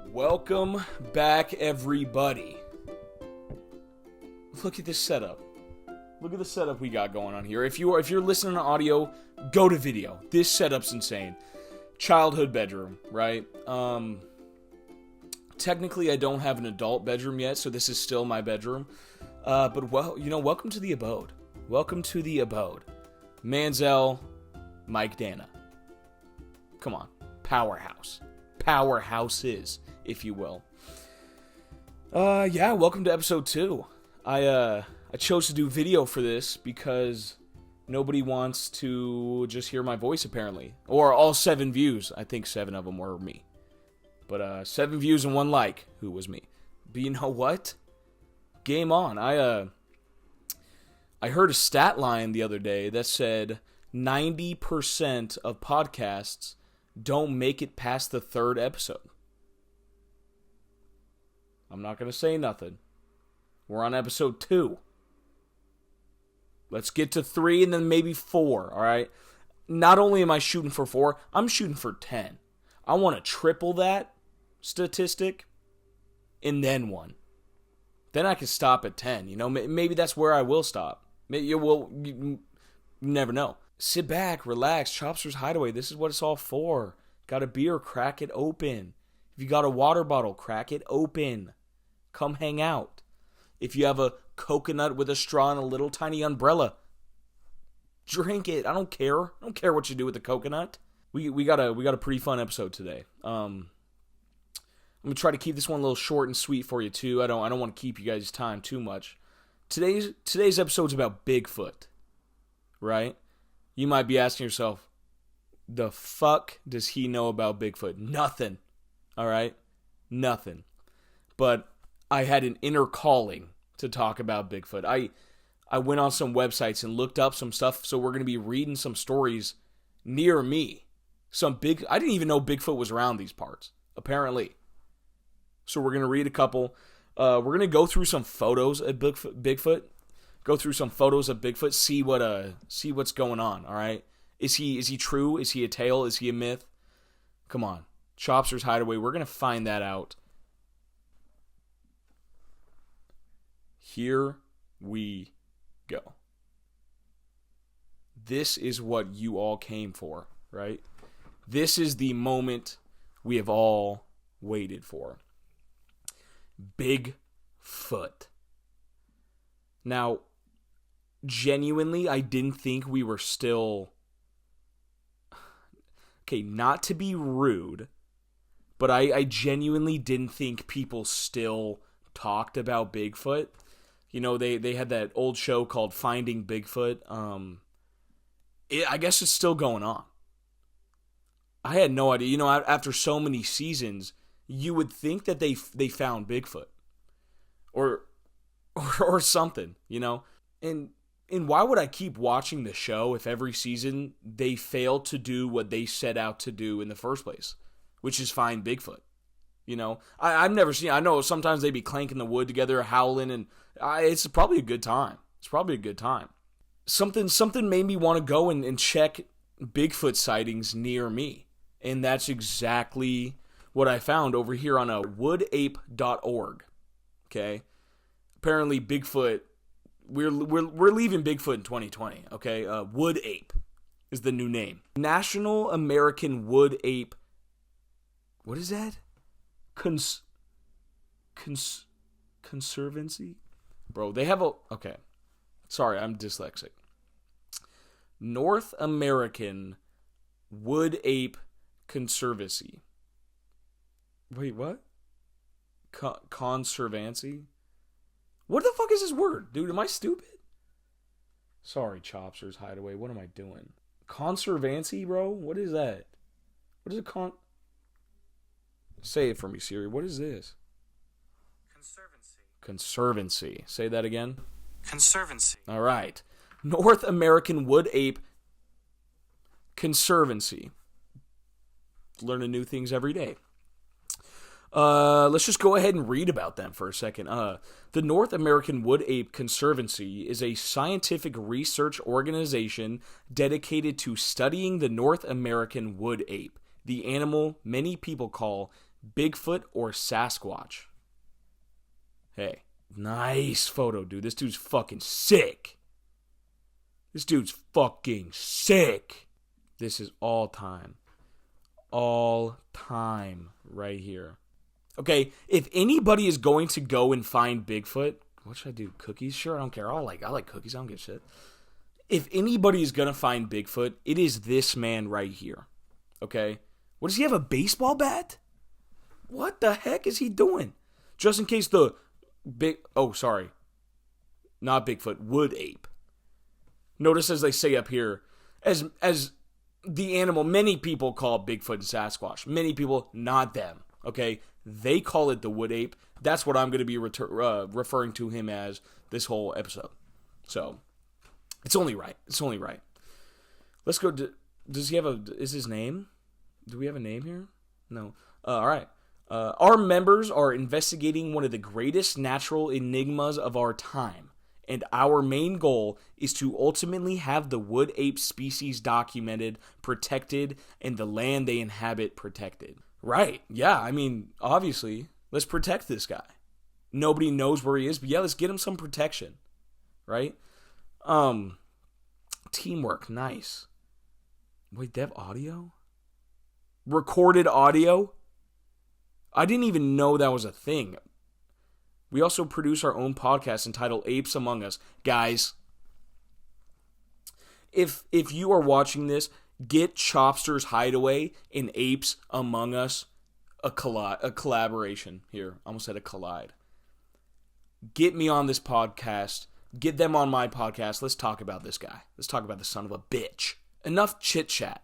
Welcome back, everybody. Look at this setup. Look at the setup we got going on here. If you're listening to audio, go to video. This setup's insane. Childhood bedroom, right? Technically, I don't have an adult bedroom yet, so this is still my bedroom. But welcome to the abode. Welcome to the abode. Manziel, Mike Dana. Come on, powerhouse. Powerhouses, if you will. Welcome to episode 2. I chose to do video for this because nobody wants to just hear my voice, apparently. Or all 7 views. I think 7 of them were me. But 7 views and 1 like, who was me. But you know what? Game on. I heard a stat line the other day that said 90% of podcasts don't make it past the 3rd episode. I'm not going to say nothing. We're on episode 2. Let's get to 3 and then maybe 4, alright? Not only am I shooting for 4, I'm shooting for 10. I want to triple that statistic and then 1. Then I can stop at 10, Maybe that's where I will stop. Maybe you never know. Sit back, relax, CHOPSTER'S Hideaway. This is what it's all for. Got a beer, crack it open. If you got a water bottle, crack it open. Come hang out. If you have a coconut with a straw and a little tiny umbrella, drink it. I don't care. I don't care what you do with the coconut. We got a pretty fun episode today. I'm gonna try to keep this one a little short and sweet for you too. I don't want to keep you guys' time too much. Today's episode's about Bigfoot, right? You might be asking yourself, the fuck does he know about Bigfoot? Nothing. All right? Nothing. But I had an inner calling to talk about Bigfoot. I went on some websites and looked up some stuff, so we're going to be reading some stories near me. I didn't even know Bigfoot was around these parts, apparently. So we're going to read a couple. We're going to go through some photos of Bigfoot. Go through some photos of Bigfoot, see what's going on, all right? Is he true? Is he a tale? Is he a myth? Come on. CHOPSTER'S Hideaway, we're going to find that out. Here we go. This is what you all came for, right? This is the moment we have all waited for. Bigfoot. Now, genuinely, I didn't think we were still... Okay, not to be rude, but I genuinely didn't think people still talked about Bigfoot. They had that old show called Finding Bigfoot. I guess it's still going on. I had no idea. After so many seasons, you would think that they found Bigfoot. Or something, And why would I keep watching the show if every season they fail to do what they set out to do in the first place, which is find Bigfoot? I've never seen. I know sometimes they be clanking the wood together, howling, and it's probably a good time. It's probably a good time. Something made me want to go and check Bigfoot sightings near me, and that's exactly what I found over here on woodape.org. Okay, apparently Bigfoot. We're leaving Bigfoot in 2020, okay? Wood Ape is the new name. National American Wood Ape... What is that? Conservancy? Bro, they have a... Okay. Sorry, I'm dyslexic. North American Wood Ape Conservancy. Wait, what? Conservancy? What the fuck is this word? Dude, am I stupid? Sorry, CHOPSTER'S Hideaway. What am I doing? Conservancy, bro? What is that? What is a Say it for me, Siri. What is this? Conservancy. Say that again. Conservancy. All right. North American Wood Ape Conservancy. Learning new things every day. Let's just go ahead and read about them for a second. The North American Wood Ape Conservancy is a scientific research organization dedicated to studying the North American wood ape, the animal many people call Bigfoot or Sasquatch? Hey, nice photo, dude. This dude's fucking sick. This dude's fucking sick. This is all time. All time right here. Okay, if anybody is going to go and find Bigfoot, what should I do? Cookies? Sure, I don't care. I like cookies. I don't give a shit. If anybody is going to find Bigfoot, it is this man right here. Okay? What, does he have a baseball bat? What the heck is he doing? Just in case the not Bigfoot, wood ape. Notice as they say up here, as the animal many people call Bigfoot and Sasquatch. Many people, not them. Okay? They call it the wood ape. That's what I'm going to be referring to him as this whole episode. So, it's only right. It's only right. Let's go. Does he have is his name? Do we have a name here? No. All right. Our members are investigating one of the greatest natural enigmas of our time, and our main goal is to ultimately have the wood ape species documented, protected, and the land they inhabit protected. Right. Yeah, I mean, obviously, let's protect this guy. Nobody knows where he is, but yeah, let's get him some protection. Right? Teamwork, nice. Wait, they have audio? Recorded audio? I didn't even know that was a thing. We also produce our own podcast entitled Apes Among Us. Guys, if you are watching this, get CHOPSTER'S Hideaway and Apes Among Us a collaboration here. I almost said a collide. Get me on this podcast. Get them on my podcast. Let's talk about this guy. Let's talk about the son of a bitch. Enough chit-chat.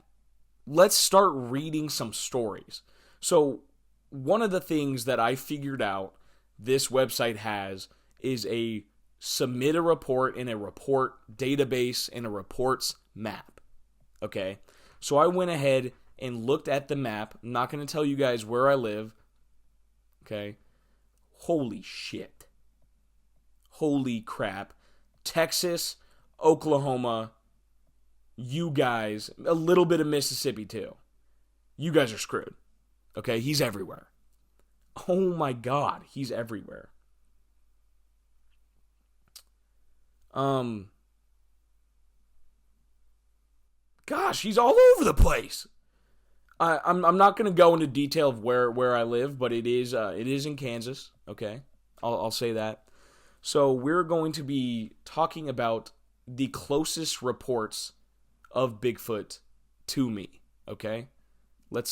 Let's start reading some stories. So, one of the things that I figured out this website has is a submit a report in a report database and a reports map. Okay? So I went ahead and looked at the map. I'm not going to tell you guys where I live. Okay? Holy shit. Holy crap. Texas, Oklahoma, you guys, a little bit of Mississippi too. You guys are screwed. Okay, he's everywhere. Oh my God, he's everywhere. Gosh, he's all over the place. I'm not going to go into detail of where I live, but it is in Kansas. Okay, I'll say that. So we're going to be talking about the closest reports of Bigfoot to me. Okay, let's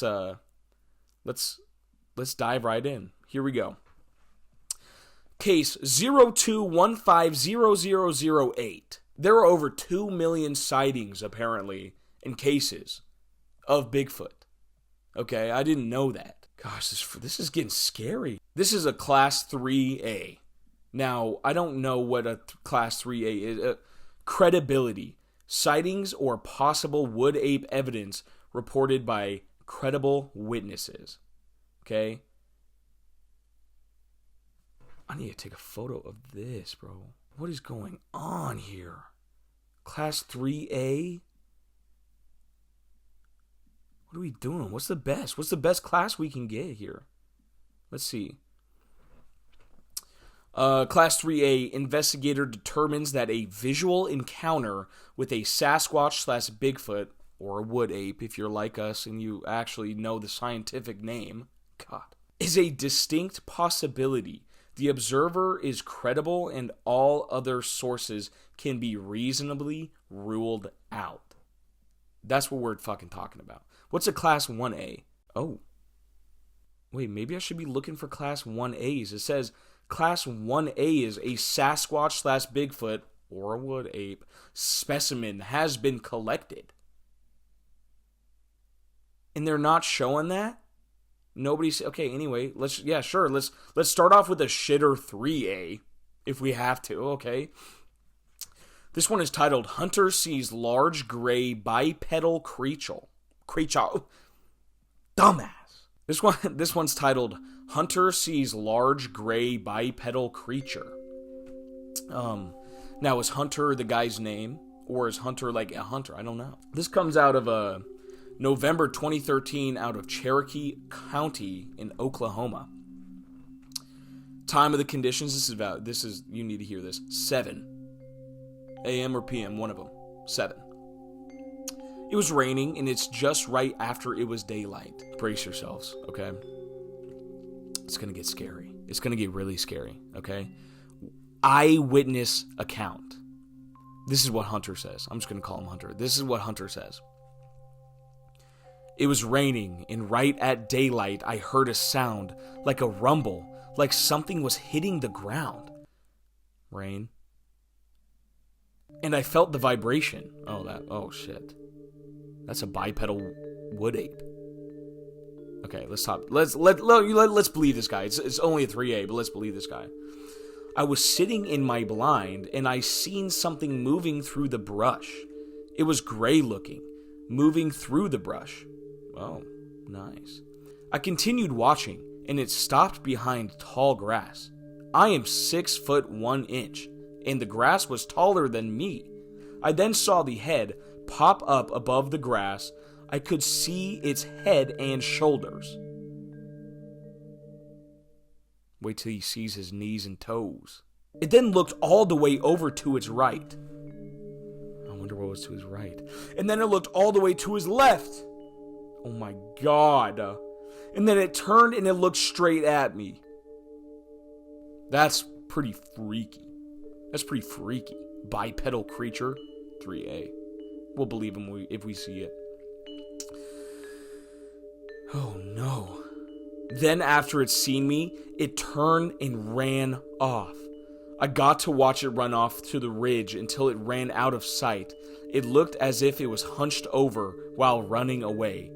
dive right in. Here we go. Case 02150008. There are over 2 million sightings, apparently, in cases of Bigfoot. Okay, I didn't know that. Gosh, this is getting scary. This is a Class 3A. Now, I don't know what a Class 3A is. Credibility. Sightings or possible wood ape evidence reported by credible witnesses. Okay? I need to take a photo of this, bro. What is going on here? Class 3A? What are we doing? What's the best? What's the best class we can get here? Let's see. Class 3A, investigator determines that a visual encounter with a Sasquatch/Bigfoot, or a wood ape, if you're like us and you actually know the scientific name, God, is a distinct possibility. The observer is credible and all other sources can be reasonably ruled out. That's what we're fucking talking about. What's a Class 1A? Oh. Wait, maybe I should be looking for Class 1As. It says Class 1A is a Sasquatch/Bigfoot, or a wood ape, specimen has been collected. And they're not showing that? Nobody's okay. Anyway, let's start off with a shitter 3A if we have to. Okay, this one is titled "Hunter Sees Large Gray Bipedal Creature." Dumbass. This one's titled "Hunter Sees Large Gray Bipedal Creature." Now is Hunter the guy's name, or is Hunter like a hunter? I don't know. This comes out of November 2013 out of Cherokee County in Oklahoma. Time of the conditions, you need to hear this, 7 a.m. or p.m., one of them, 7. It was raining, and it's just right after it was daylight. Brace yourselves, okay? It's going to get scary. It's going to get really scary, okay? Eyewitness account. This is what Hunter says. I'm just going to call him Hunter. This is what Hunter says. It was raining, and right at daylight, I heard a sound like a rumble, like something was hitting the ground. Rain. And I felt the vibration. Oh shit. That's a bipedal wood ape. Okay, let's stop. Let's believe this guy. It's only a 3A, but let's believe this guy. I was sitting in my blind, and I seen something moving through the brush. It was gray looking, moving through the brush. Oh, nice. I continued watching, and it stopped behind tall grass. I am 6 foot 1 inch, and the grass was taller than me. I then saw the head pop up above the grass. I could see its head and shoulders. Wait till he sees his knees and toes. It then looked all the way over to its right. I wonder what was to his right. And then it looked all the way to his left. Oh my god. And then it turned and it looked straight at me. That's pretty freaky. Bipedal creature, 3A. We'll believe him if we see it. Oh no. Then after it seen me, it turned and ran off. I got to watch it run off to the ridge until it ran out of sight. It looked as if it was hunched over while running away.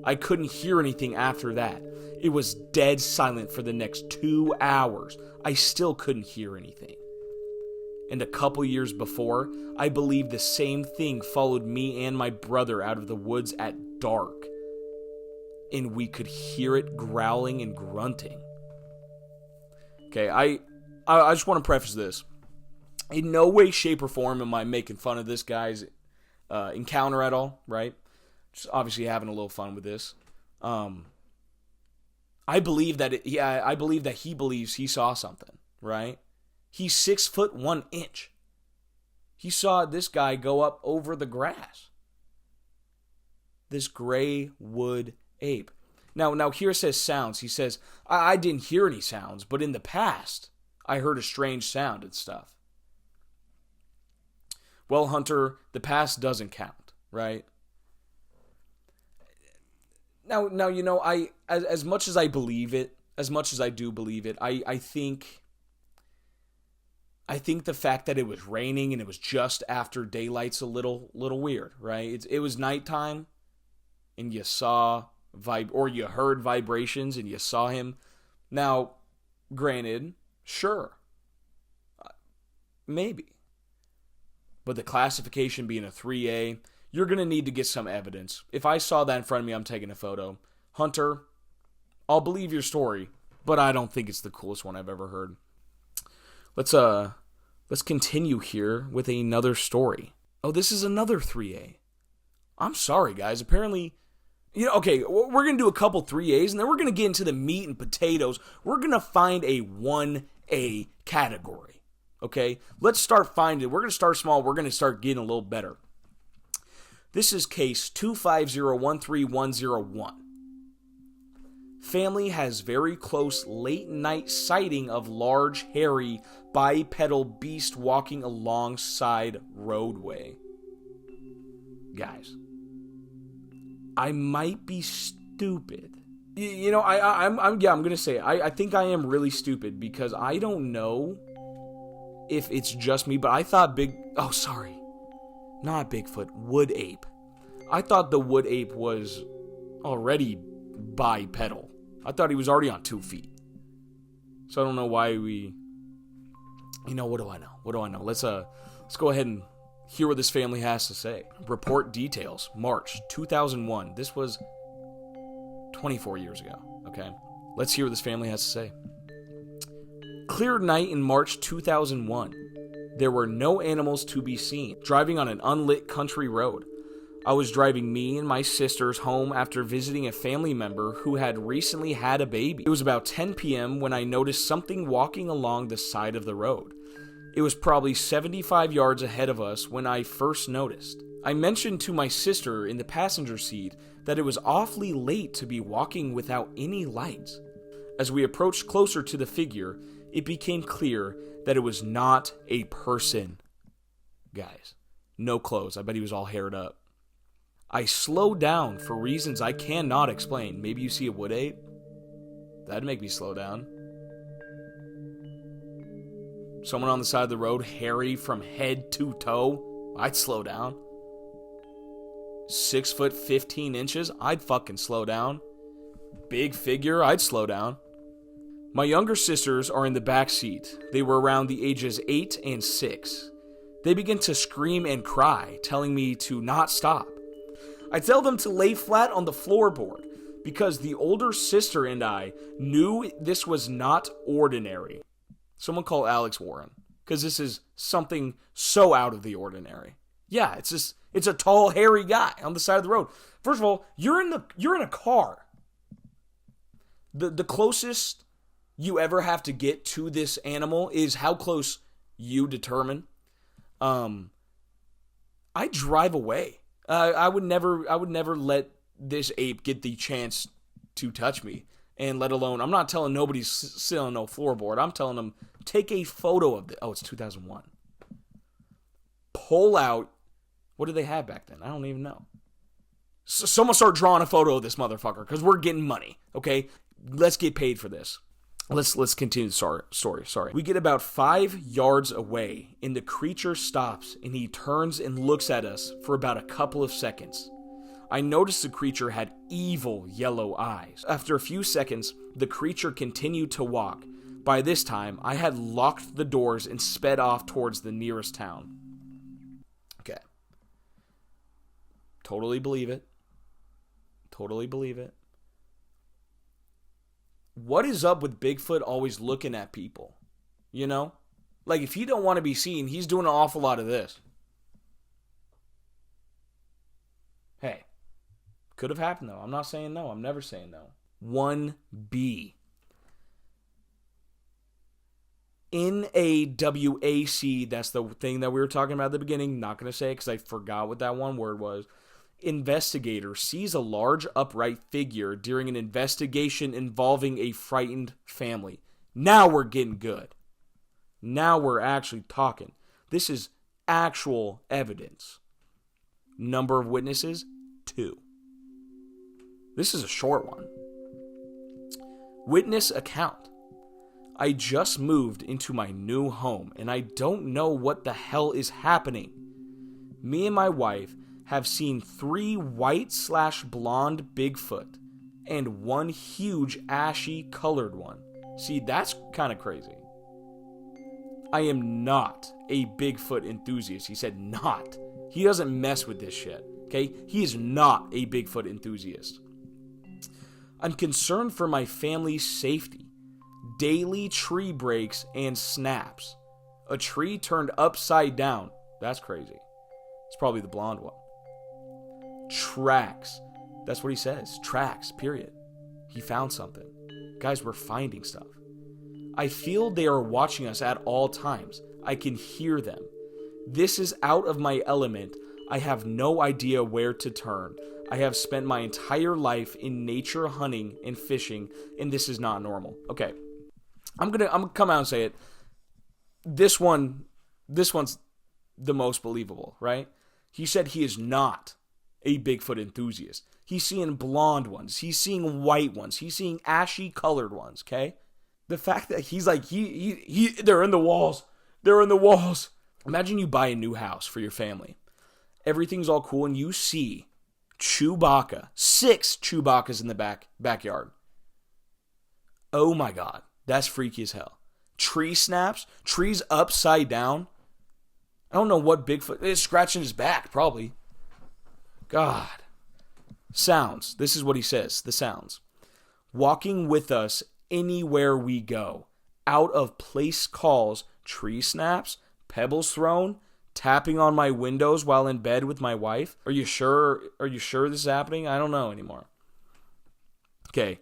I couldn't hear anything after that. It was dead silent for the next 2 hours. I still couldn't hear anything. And a couple years before, I believe the same thing followed me and my brother out of the woods at dark. And we could hear it growling and grunting. Okay, I just want to preface this. In no way, shape, or form am I making fun of this guy's encounter at all, right? Just obviously having a little fun with this. I believe that he believes he saw something, right? He's 6 foot 1 inch. He saw this guy go up over the grass. This gray wood ape. Now here it says sounds. He says, I didn't hear any sounds, but in the past, I heard a strange sound and stuff. Well, Hunter, the past doesn't count, right? Now, you know, as much as I believe it, as much as I do believe it, I think the fact that it was raining and it was just after daylight's a little weird, right? It was nighttime, and you saw you heard vibrations and you saw him. Now, granted, sure, maybe, but the classification being a 3A, you're going to need to get some evidence. If I saw that in front of me, I'm taking a photo. Hunter, I'll believe your story, but I don't think it's the coolest one I've ever heard. Let's continue here with another story. Oh, this is another 3A. I'm sorry, guys. Apparently, okay, we're going to do a couple 3As, and then we're going to get into the meat and potatoes. We're going to find a 1A category, okay? Let's start finding. We're going to start small. We're going to start getting a little better. This is case 250-13101. Family has very close late-night sighting of large, hairy, bipedal beast walking alongside roadway. Guys, I might be stupid. I'm gonna say it. I think I am really stupid because I don't know if it's just me, but I thought not Bigfoot, wood ape. I thought the wood ape was already bipedal. I thought he was already on 2 feet. So I don't know why what do I know? Let's go ahead and hear what this family has to say. Report details. March 2001. This was 24 years ago, okay? Let's hear what this family has to say. Clear night in March 2001. There were no animals to be seen. Driving on an unlit country road. I was driving me and my sisters home after visiting a family member who had recently had a baby. It was about 10 p.m. when I noticed something walking along the side of the road. It was probably 75 yards ahead of us when I first noticed. I mentioned to my sister in the passenger seat that it was awfully late to be walking without any lights. As we approached closer to the figure, it became clear that it was not a person. Guys, no clothes. I bet he was all haired up. I slowed down for reasons I cannot explain. Maybe you see a wood ape? That'd make me slow down. Someone on the side of the road, hairy from head to toe, I'd slow down. 6 foot 15 inches, I'd fucking slow down. Big figure, I'd slow down. My younger sisters are in the back seat. They were around the ages 8 and 6. They begin to scream and cry, telling me to not stop. I tell them to lay flat on the floorboard because the older sister and I knew this was not ordinary. Someone call Alex Warren, because this is something so out of the ordinary. Yeah, it's a tall, hairy guy on the side of the road. First of all, you're in a car. The closest you ever have to get to this animal is how close you determine. I drive away. I would never let this ape get the chance to touch me. And let alone, I'm not telling nobody to sit on no floorboard. I'm telling them, take a photo of this. Oh, it's 2001. Pull out, what did they have back then? I don't even know. So someone start drawing a photo of this motherfucker, because we're getting money, okay? Let's get paid for this. Let's continue the story. We get about 5 yards away, and the creature stops, and he turns and looks at us for about a couple of seconds. I noticed the creature had evil yellow eyes. After a few seconds, the creature continued to walk. By this time, I had locked the doors and sped off towards the nearest town. Okay. Totally believe it. What is up with Bigfoot always looking at people? You know? Like, if he don't want to be seen, he's doing an awful lot of this. Hey. Could have happened, though. I'm not saying no. I'm never saying no. 1B. NAWAC, that's the thing that we were talking about at the beginning. Not going to say it because I forgot what that one word was. Investigator sees a large upright figure during an investigation involving a frightened family. Now we're getting good. Now we're actually talking. This is actual evidence. Number of witnesses, 2. This is a short one. Witness account. I just moved into my new home and I don't know what the hell is happening. Me and my wife have seen 3 white/blonde Bigfoot and 1 huge ashy colored one. See, that's kind of crazy. I am not a Bigfoot enthusiast. He said not. He doesn't mess with this shit, okay? He is not a Bigfoot enthusiast. I'm concerned for my family's safety. Daily tree breaks and snaps. A tree turned upside down. That's crazy. It's probably the blonde one. Tracks. That's what he says. Tracks, period. He found something. Guys, we're finding stuff. I feel they are watching us at all times. I can hear them. This is out of my element. I have no idea where to turn. I have spent my entire life in nature hunting and fishing, and this is not normal. Okay. I'm gonna come out and say it. This one's the most believable, right? He said he is not a Bigfoot enthusiast. He's seeing blonde ones. He's seeing white ones. He's seeing ashy colored ones, okay? The fact that he's like, they're in the walls. They're in the walls. Imagine you buy a new house for your family. Everything's all cool, and you see Chewbacca. 6 Chewbaccas in the backyard. Oh my God. That's freaky as hell. Tree snaps. Trees upside down. I don't know what Bigfoot is. Scratching his back, probably. God. Sounds. This is what he says. The sounds. Walking with us anywhere we go. Out of place calls. Tree snaps. Pebbles thrown. tapping on my windows while in bed with my wife. Are you sure? Are you sure this is happening? I don't know anymore. Okay.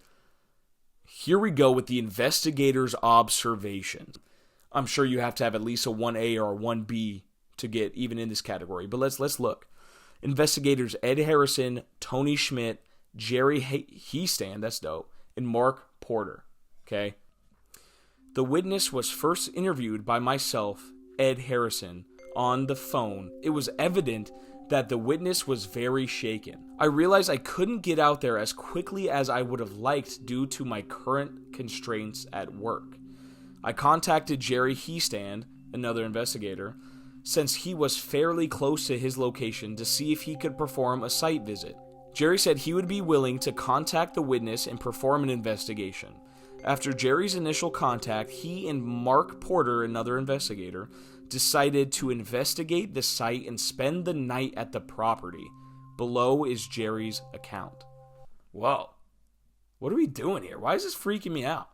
Here we go with the investigator's observations. I'm sure you have to have at least a 1A or a 1B to get even in this category. But let's look. Investigators Ed Harrison, Tony Schmidt, Jerry Heestand, that's dope, and Mark Porter. Okay. The witness was first interviewed by myself, Ed Harrison, on the phone. It was evident that the witness was very shaken. I realized I couldn't get out there as quickly as I would have liked due to my current constraints at work. I contacted Jerry Heestand, another investigator, since he was fairly close to his location, to see if he could perform a site visit. Jerry said he would be willing to contact the witness and perform an investigation. After Jerry's initial contact, he and Mark Porter, another investigator, decided to investigate the site and spend the night at the property. Below is Jerry's account. Whoa. What are we doing here? Why is this freaking me out?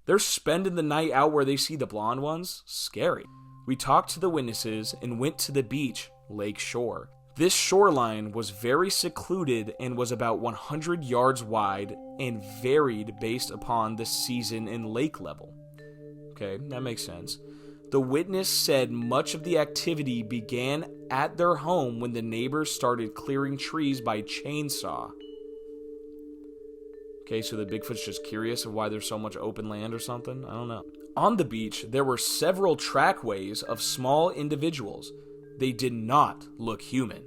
They're spending the night out where they see the blonde ones? Scary. We talked to the witnesses and went to the beach, Lake Shore. This shoreline was very secluded and was about 100 yards wide and varied based upon the season and lake level. Okay, that makes sense. The witness said much of the activity began at their home when the neighbors started clearing trees by chainsaw. Okay, so the Bigfoot's just curious of why there's so much open land or something? I don't know. On the beach, there were several trackways of small individuals. They did not look human.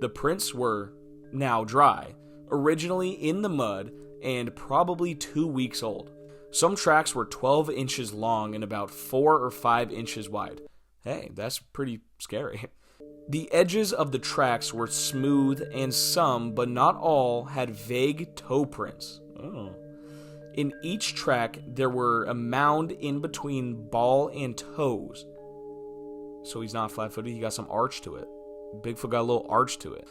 The prints were now dry, originally in the mud, and probably 2 weeks old. Some tracks were 12 inches long and about 4 or 5 inches wide. Hey, that's pretty scary. The edges of the tracks were smooth, and some, but not all, had vague toe prints. Oh. In each track, there were a mound in between ball and toes. So he's not flat-footed, he got some arch to it. Bigfoot got a little arch to it.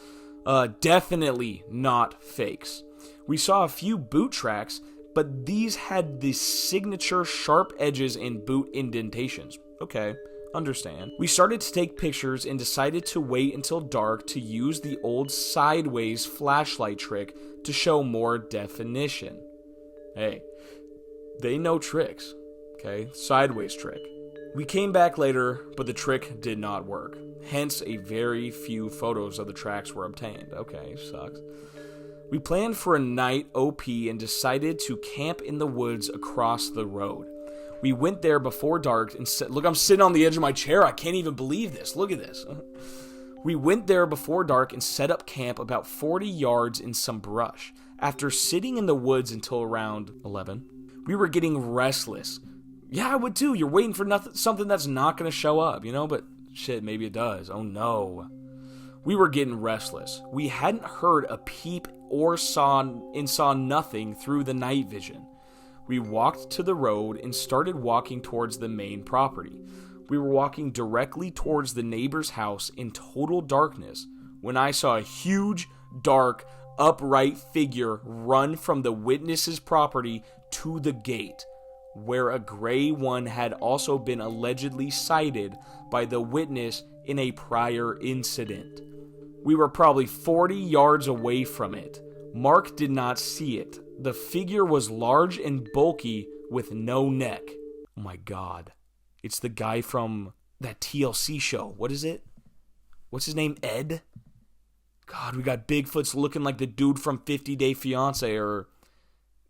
Definitely not fakes. We saw a few boot tracks, but these had the signature sharp edges and boot indentations. Okay, understand. We started to take pictures and decided to wait until dark to use the old sideways flashlight trick to show more definition. Hey, they know tricks. Okay, sideways trick. We came back later, but the trick did not work. Hence, a very few photos of the tracks were obtained. Okay, sucks. We planned for a night OP and decided to camp in the woods across the road. We went there before dark and look, I'm sitting on the edge of my chair. I can't even believe this. Look at this. We went there before dark and set up camp about 40 yards in some brush. After sitting in the woods until around 11, we were getting restless. Yeah, I would too. You're waiting for something that's not going to show up, you know? But shit, maybe it does. Oh no. We were getting restless. We hadn't heard a peep or saw nothing through the night vision. We walked to the road and started walking towards the main property. We were walking directly towards the neighbor's house in total darkness when I saw a huge, dark, upright figure run from the witness's property to the gate, where a gray one had also been allegedly sighted by the witness in a prior incident. We were probably 40 yards away from it. Mark did not see it. The figure was large and bulky with no neck. Oh my god. It's the guy from that TLC show. What is it? What's his name? Ed? God, we got Bigfoot's looking like the dude from 50 Day Fiancé or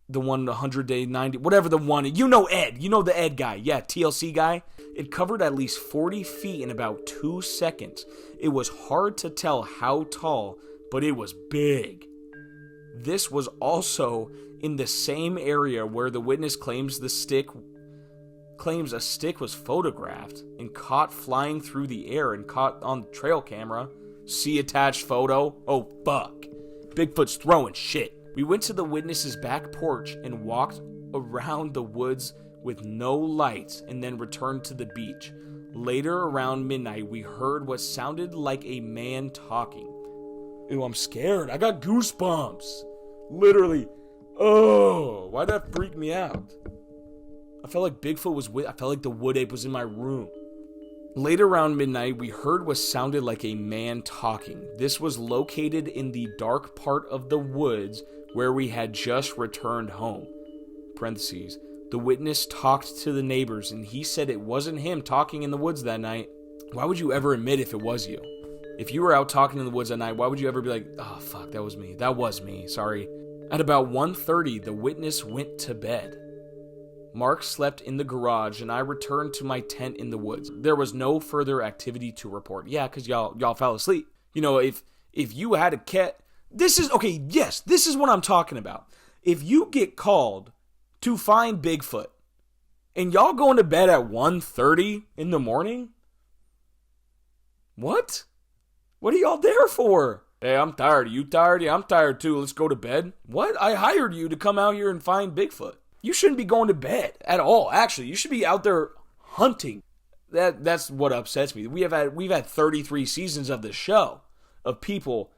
the one 100 Day 90, whatever the one. You know Ed. You know the Ed guy. Yeah, TLC guy. It covered at least 40 feet in about 2 seconds. It was hard to tell how tall, but it was big. This was also in the same area where the witness claims a stick was photographed and caught flying through the air and caught on the trail camera. See attached photo? Oh fuck. Bigfoot's throwing shit. We went to the witness's back porch and walked around the woods with no lights and then returned to the beach. Later, around midnight, we heard what sounded like a man talking. Ew, I'm scared. I got goosebumps. Literally. Oh, why'd that freak me out? I felt like Bigfoot was I felt like the wood ape was in my room. Late around midnight, we heard what sounded like a man talking. This was located in the dark part of the woods where we had just returned home. Parentheses. The witness talked to the neighbors, and he said it wasn't him talking in the woods that night. Why would you ever admit if it was you? If you were out talking in the woods at night, why would you ever be like, oh, fuck, that was me. That was me. Sorry. At about 1:30, the witness went to bed. Mark slept in the garage, and I returned to my tent in the woods. There was no further activity to report. Yeah, because y'all fell asleep. You know, if you had a cat... This is what I'm talking about. If you get called to find Bigfoot, and y'all going to bed at 1:30 in the morning? What? What are y'all there for? Hey, I'm tired. Are you tired? Yeah, I'm tired too. Let's go to bed. What? I hired you to come out here and find Bigfoot. You shouldn't be going to bed at all. Actually, you should be out there hunting. That's what upsets me. We've had 33 seasons of this show of people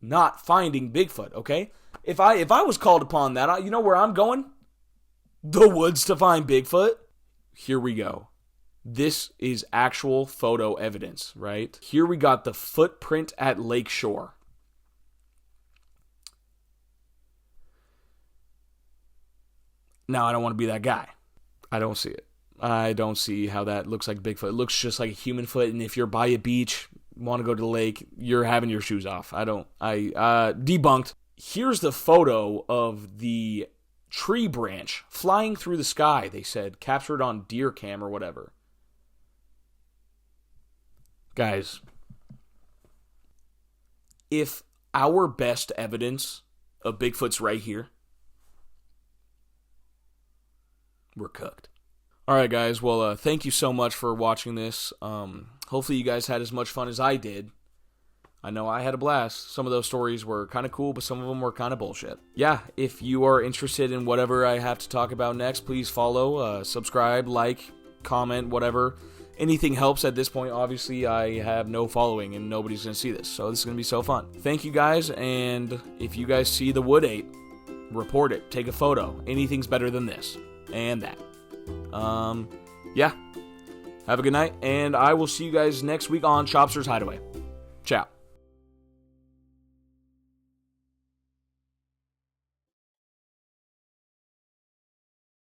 not finding Bigfoot, okay? If I was called upon that, you know where I'm going? The woods to find Bigfoot. Here we go. This is actual photo evidence, right? Here we got the footprint at Lakeshore. Now, I don't want to be that guy. I don't see it. I don't see how that looks like Bigfoot. It looks just like a human foot, and if you're by a beach, want to go to the lake, you're having your shoes off. Debunked. Here's the photo of the tree branch flying through the sky, they said, captured on deer cam or whatever. Guys, if our best evidence of Bigfoot's right here, we're cooked. All right, guys. Well, thank you so much for watching this. Hopefully you guys had as much fun as I did. I know I had a blast. Some of those stories were kind of cool, but some of them were kind of bullshit. Yeah, if you are interested in whatever I have to talk about next, please follow, subscribe, like, comment, whatever. Anything helps at this point. Obviously, I have no following and nobody's going to see this, so this is going to be so fun. Thank you, guys, and if you guys see the Wood 8, report it. Take a photo. Anything's better than this. And that. Yeah. Have a good night, and I will see you guys next week on CHOPSTER'S Hideaway. Ciao.